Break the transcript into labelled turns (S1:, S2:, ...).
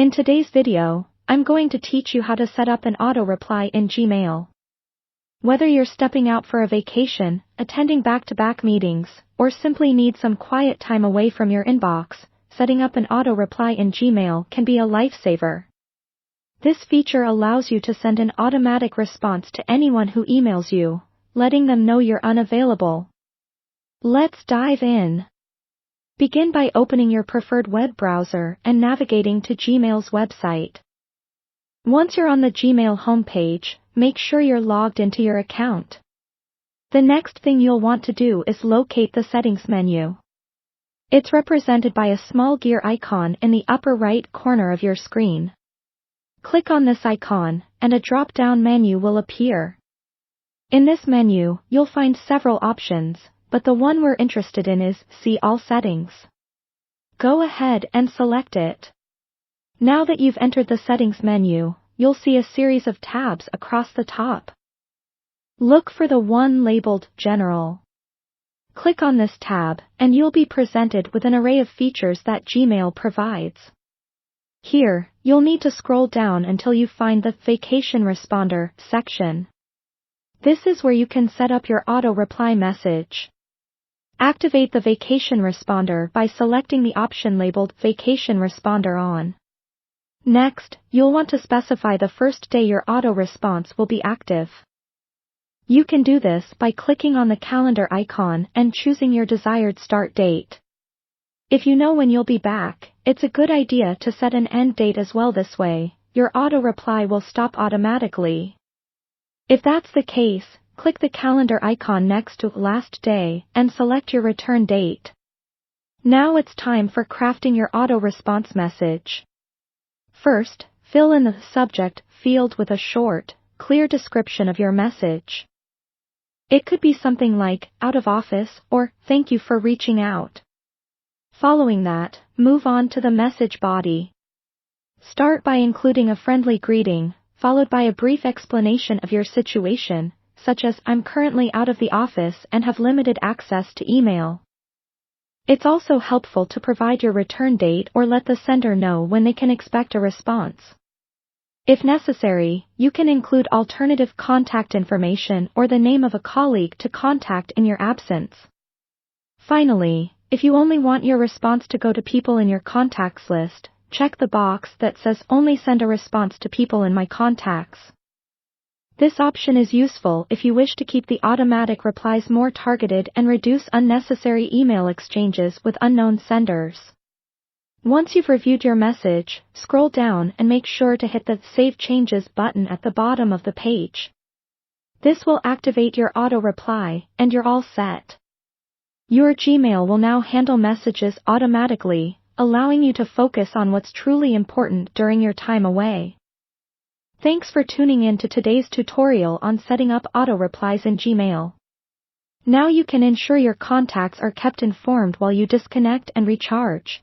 S1: In today's video, I'm going to teach you how to set up an auto reply in Gmail. Whether you're stepping out for a vacation, attending back-to-back meetings, or simply need some quiet time away from your inbox, setting up an auto reply in Gmail can be a lifesaver. This feature allows you to send an automatic response to anyone who emails you, letting them know you're unavailable. Let's dive in. Begin by opening your preferred web browser and navigating to Gmail's website. Once you're on the Gmail homepage, make sure you're logged into your account. The next thing you'll want to do is locate the settings menu. It's represented by a small gear icon in the upper right corner of your screen. Click on this icon, and a drop-down menu will appear. In this menu, you'll find several options, but the one we're interested in is See All Settings. Go ahead and select it. Now that you've entered the settings menu, you'll see a series of tabs across the top. Look for the one labeled General. Click on this tab, and you'll be presented with an array of features that Gmail provides. Here, you'll need to scroll down until you find the Vacation Responder section. This is where you can set up your auto reply message. Activate the Vacation Responder by selecting the option labeled Vacation Responder On. Next, you'll want to specify the first day your auto response will be active. You can do this by clicking on the calendar icon and choosing your desired start date. If you know when you'll be back, it's a good idea to set an end date as well. This way, your auto reply will stop automatically. If that's the case, click the calendar icon next to Last Day and select your return date. Now it's time for crafting your auto response message. First, fill in the subject field with a short, clear description of your message. It could be something like, out of office, or, thank you for reaching out. Following that, move on to the message body. Start by including a friendly greeting, followed by a brief explanation of your situation, such as, I'm currently out of the office and have limited access to email. It's also helpful to provide your return date or let the sender know when they can expect a response. If necessary, you can include alternative contact information or the name of a colleague to contact in your absence. Finally, if you only want your response to go to people in your contacts list, check the box that says Only send a response to people in my contacts. This option is useful if you wish to keep the automatic replies more targeted and reduce unnecessary email exchanges with unknown senders. Once you've reviewed your message, scroll down and make sure to hit the Save Changes button at the bottom of the page. This will activate your auto reply, and you're all set. Your Gmail will now handle messages automatically, allowing you to focus on what's truly important during your time away. Thanks for tuning in to today's tutorial on setting up auto replies in Gmail. Now you can ensure your contacts are kept informed while you disconnect and recharge.